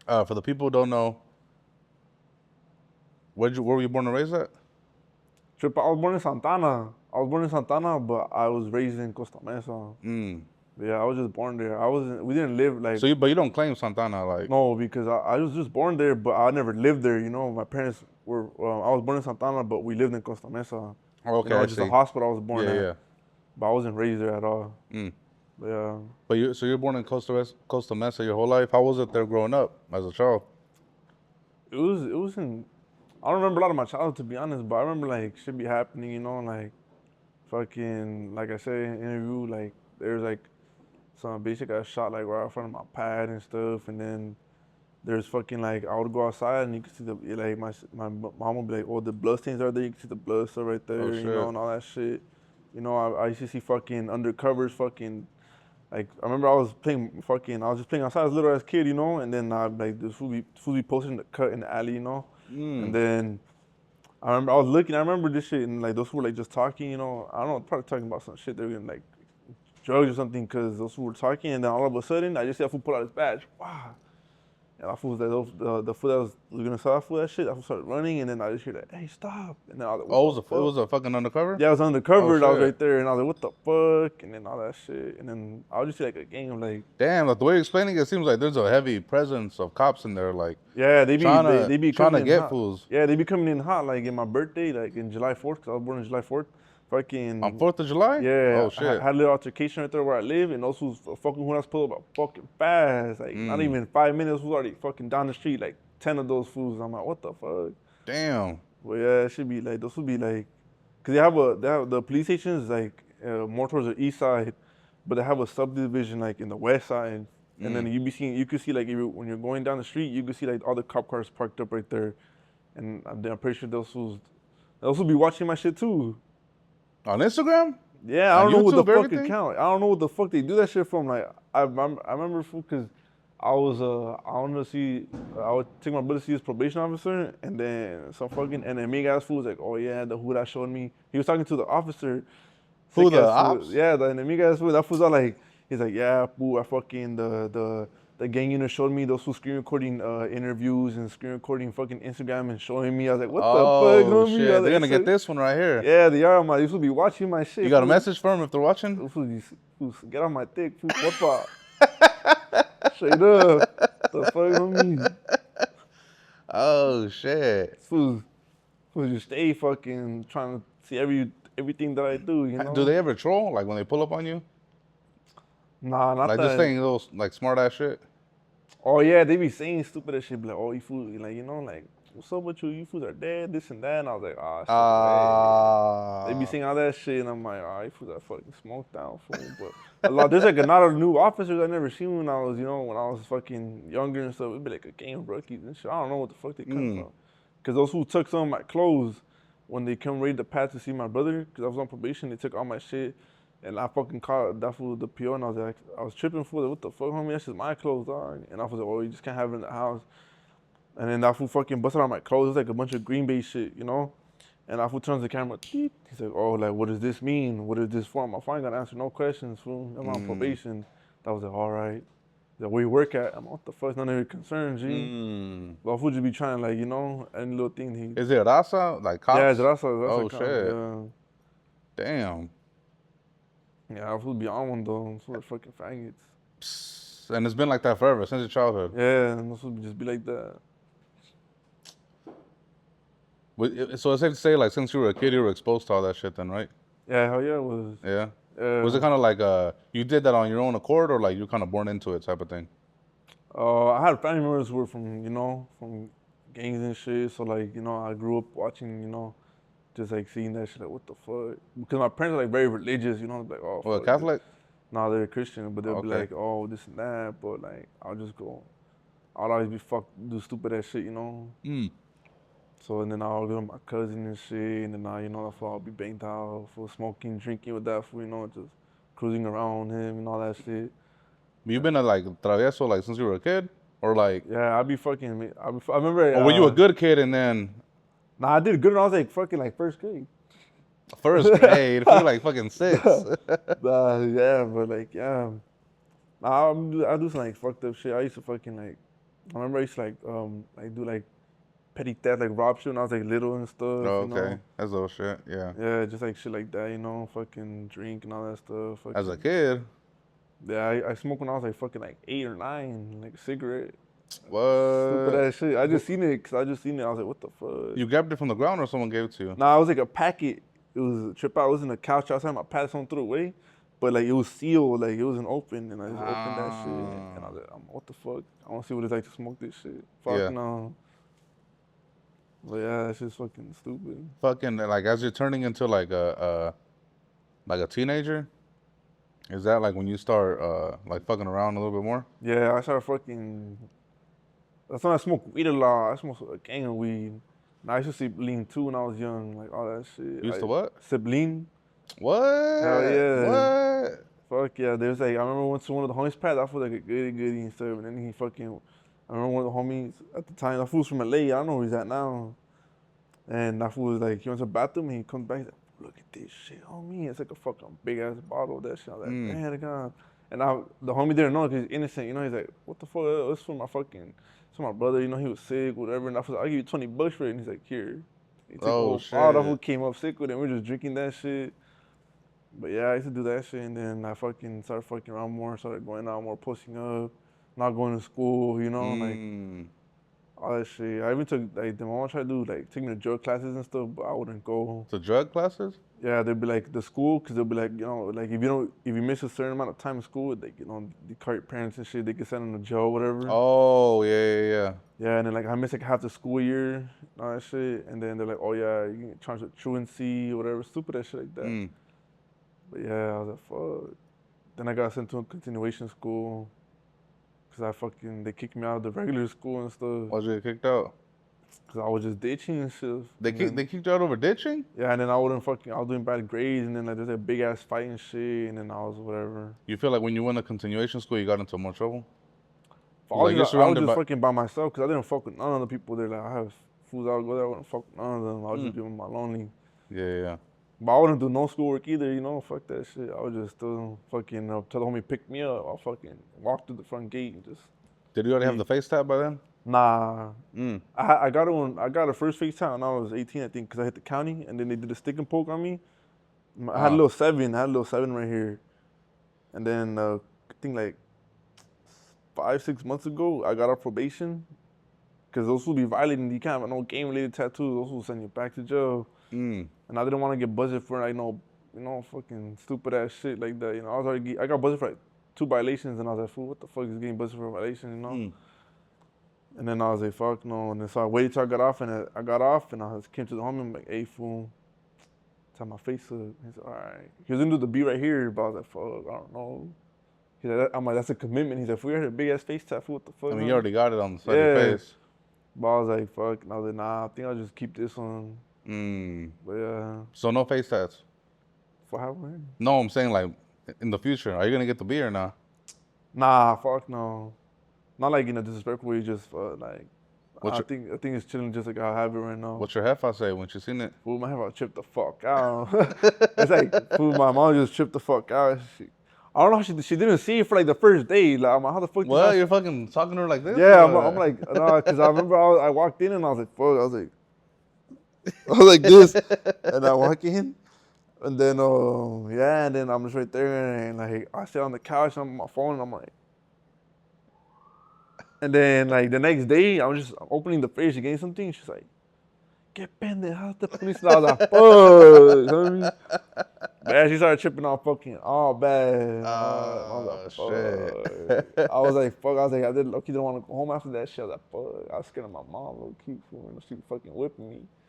For the people who don't know, where were you born and raised at? Trip, I was born in Santana. But I was raised in Costa Mesa. Mm. Yeah, I was just born there. I wasn't. We didn't live like But you don't claim Santana, like. no, because I was just born there, but I never lived there. You know, my parents were. I was born in Santana, but we lived in Costa Mesa. Oh, You okay, know, I just a see. hospital I was born Yeah, at, yeah. but I wasn't raised there at all. Mm. But yeah, But you're born in Costa Mesa your whole life. How was it there growing up as a child? it was in. I don't remember a lot of my childhood to be honest, but I remember like shit be happening. You know, like fucking like I said in the interview, like there's like some bitch that got shot like right in front of my pad and stuff, and then there's fucking like I would go outside and you could see the like my mom would be like, oh the blood stains are there, you can see the blood stuff right Oh there, you know, shit. and all that shit. You know, I used to see fucking undercovers, fucking like I remember I was just playing outside as a little as kid, you know, and then like this food be posted in the cut in the alley, you know, and Mm. then I remember this shit and like those who were like just talking, you know, I don't know, probably talking about some shit they were getting like drugs or something because those who were talking and then all of a sudden I just see that fool pull out his badge, wow. And I fool was like, the fool that was gonna sell that fool that shit, I fool started running, and then I just hear that, hey, stop. And then I was like, what Oh, the it fuck? was a fucking undercover. Yeah, I was Oh undercover, I was shit. right there, and I was like, what the fuck? And then all that shit. And then I was just see like a gang of like, Damn, like the way you're explaining it, it seems like there's a heavy presence of cops in there, like yeah, they be trying coming to in get hot. fools Yeah, they be coming in hot, like in my birthday, like in July 4th, because I was born on July 4th. on Fucking, 4th of July. yeah, Oh I shit. had a little altercation right there where I live, and those who's fucking who I was pulled up fucking fast. Like, not Mm. even 5 minutes, was already fucking down the street, like 10 of those fools. I'm like, what the fuck? Damn. Well, yeah, it should be like those would be like, cause they have the police stations like more towards the east side, but they have a subdivision like in the west side, and then Mm. you could see like when you're going down the street, you could see like all the cop cars parked up right there, and I'm pretty sure those will be watching my shit too. On Instagram, Yeah, I on don't know what the YouTube, fuck everything. account. I don't know what the fuck they do that shit from. Like I remember fool, cause I wanted to see I would take my brother to see his probation officer, and then some fucking and then me ass fool was like, oh yeah, the who that showed me. He was talking to the officer, Who, sick the ass fool. ops? Yeah, the enemy ass fool. That fool's all like, he's like, yeah, boo, I fucking the gang unit showed me those who screen recording interviews and screen recording fucking Instagram and showing me. I was like, what the fuck, Oh homie? I shit, was they're like, gonna get so, this one right here. yeah, they are. My, these will be watching my You shit, got a fool. message for them if they're watching? Fool, get off my dick, fool. Porfa. Straight up. The fuck, homie? Oh shit. Fool, fool, just stay fucking trying to see everything that I do, you Do know? they ever troll like when they pull up on you? Nah, not Like just that. saying little like smart ass shit. Oh yeah, they be saying stupid as shit, be like, oh, you fool, like, you know, like, what's up with you? You fools are dead, this and that. And I was like, oh, shit, way. They be Ah. saying all that shit, and I'm like, oh, you fools are fucking smoked out, fool. But there's like a lot of new officers I never seen when I was, you know, when I was fucking younger and stuff. It'd be like a gang of rookies and shit. I don't know what the fuck they come Mm. from. Because those who took some of my clothes when they come raid the pad to see my brother, because I was on probation, they took all my shit. And I fucking caught that fool the PO, and I was like, I was tripping for it. What the fuck, homie? That's just my clothes, dog. And I was like, oh, you just can't have it in the house. And then that fool fucking busted out my clothes. It's like a bunch of Green Bay shit, you know? And that fool turns the camera, he's like, oh, like, what does this mean? What is this for? I'm like, fine, gotta answer no questions, fool. I'm on Mm. probation. That was like, all right. Like, where you work at? I'm like, what the fuck? It's none of your concern, G. Mm. But fool just be trying, like, you know, any little thing. Is it Rasa? Like Yeah, cops? that's a Oh cop, shit. yeah. Damn. Yeah, that fool be on one, though. Those are fucking faggots. Psst. And it's been like that forever since your childhood. Yeah, and those fool just be like that. So it's safe to say, like, since you were a kid, you were exposed to all that shit, then, right? Yeah, hell yeah, it was. Yeah. Was it kind of like you did that on your own accord, or like you kind of born into it type of thing? I had family members who were from, you know, from gangs and shit. So like, you know, I grew up watching, you know, just like seeing that shit. Like, what the fuck? Because my parents are like very religious, you know. Like, oh Well, fuck. Catholic. Nah, they're Christian, but they'll be Okay. like, oh, this and that. But like, I'll always be do stupid ass shit, you know. Mm. So and then I'll go to my cousin and shit, and then I'll I'll be banged out for smoking, drinking with that fool, you know, just cruising around him and all that shit. You've been a like travieso like since you were a kid, or like, Yeah, I'll be fucking. I remember. or were you a good kid and then Nah, I did good when I was like fucking like first grade. first grade, feel like fucking 6? Yeah, but like, yeah. I do some like fucked up shit. I used to fucking like I remember I used to like do like petty theft, like rob shit when I was like little and stuff, Oh, you know. okay. That's little shit. Yeah. Yeah, just like shit like that, you know, fucking drink and all that stuff. As a Fucking kid, yeah, I smoked when I was like fucking like 8 or 9, like a cigarette. Stupid what? ass shit. I just Who- seen it, cause I just seen it. I was like, what the fuck? You grabbed it from the ground or someone gave it to you? Nah, it was like a packet. It was a trip out. It was in a couch outside. My parents someone threw it away, but like it was sealed, like it wasn't open, and I just opened that shit, and I was like, what the fuck? I want to see what it's like to smoke this shit. Fuck Yeah. no. But yeah, that shit's fucking stupid. Fucking like as you're turning into like a teenager, is that like when you start like fucking around a little bit more? Yeah, I started fucking. That's when I smoked weed a lot. I smoked a gang of weed. And I used to sip lean too when I was young, like all that shit. You used I to what? sip lean. What? Hell yeah. What? Fuck yeah. There's like I remember went to one of the homies' pad. That was like a goody and stuff. And then he fucking. I remember one of the homies at the time. That fool was from LA. I don't know where he's at now. And that fool was like, he went to the bathroom and he comes back. He's like, look at this shit, homie. It's like a fucking big ass bottle of that shit. I was like, man, the guy. And the homie didn't know because he's innocent. You know, he's like, what the fuck? It's for my fucking. It's for my brother. You know, he was sick, whatever. And I was like, I'll give you $20 for it. And he's like, here. He took a Oh whole bottle. That fool shit. came up sick with it. We were just drinking that shit. But yeah, I used to do that shit, and then I fucking started fucking around more, started going out more, posting up, not going to school, you know, like all that shit. I even took like the mom tried to do like take me to drug classes and stuff, but I wouldn't go. The drug classes? Yeah, they'd be like the school, cause they'll be like, you know, like if you miss a certain amount of time in school, like you know, the current parents and shit, they can send them to jail, whatever. Oh yeah. Yeah, and then like I missed like half the school year, and all that shit, and then they're like, oh yeah, you can charge with truancy, whatever, stupid ass shit like that. But yeah, I was like, fuck. Then I got sent to a continuation school because they kicked me out of the regular school and stuff Why'd you get kicked out? because I was just ditching and shit. They kicked you out over ditching? Yeah, and then I was doing bad grades, and then like there's a big ass fight and shit, and then I was whatever. You feel like when you went to continuation school, you got into more trouble? I Like you're was surrounded just by. fucking by myself because I didn't fuck with none of the people there. Like I have fools I would go there, I wouldn't fuck with none of them. I was just doing my lonely. Yeah. But I wouldn't do no schoolwork either, you know, fuck that shit. I would just fucking tell the homie pick me up. I'll fucking walk through the front gate and just. Did you already have the face tat by then? Nah, I got it when I got a first face tat when I was 18, I think, because I hit the county, and then they did a stick and poke on me. I had a little 7, right here, and then I think like 5-6 months ago, I got off probation, because those will be violating. You can't have no game related tattoos. Those will send you back to jail. And I didn't want to get buzzed for like fucking stupid ass shit like that. You know, I got buzzed for like 2 violations, and I was like, fool, what the fuck is getting buzzed for a violation? You know. And then I was like, fuck no. And then so I waited till I got off, and I just came to the homie. I'm like, hey, fool, tell my face up. He's like, all right. He was gonna do the beat right here, but I was like, fuck, I don't know. He's like, I'm like, that's a commitment. He's like, if we had a big ass face tattoo, what the fuck? I mean, you already got it on the side of your face. But I was like, fuck. And I was like, nah, I think I'll just keep this one. But yeah. So no face tats? For how long? No, I'm saying like in the future. Are you gonna get the beer or not? Nah, fuck no. Not like in a disrespectful way, just like. I think it's chilling just like I have it right now. What's your heifer say when she seen it? Fool, my heifer tripped the fuck out. It's like, fool, my mom just tripped the fuck out. I don't know how she didn't see it for like the first day. Like, I'm like, how the fuck? What? You're fucking talking to her like this? Yeah, I'm like, nah, because I remember I walked in and I was like, fuck. I was like this, and I walk in, and then yeah, and then I'm just right there, and like I sit on the couch, I'm on my phone, and I'm like. And then, like, the next day, I was just opening the fridge to get something. She's like, get pendeja, the police. And I was like, fuck. You know what I mean? Man, she started tripping on fucking all bad. Oh, shit. I was like, fuck. I was like, I didn't want to go home after that shit. I was like, fuck. I was scared of my mom, low key. She was fucking whipping me.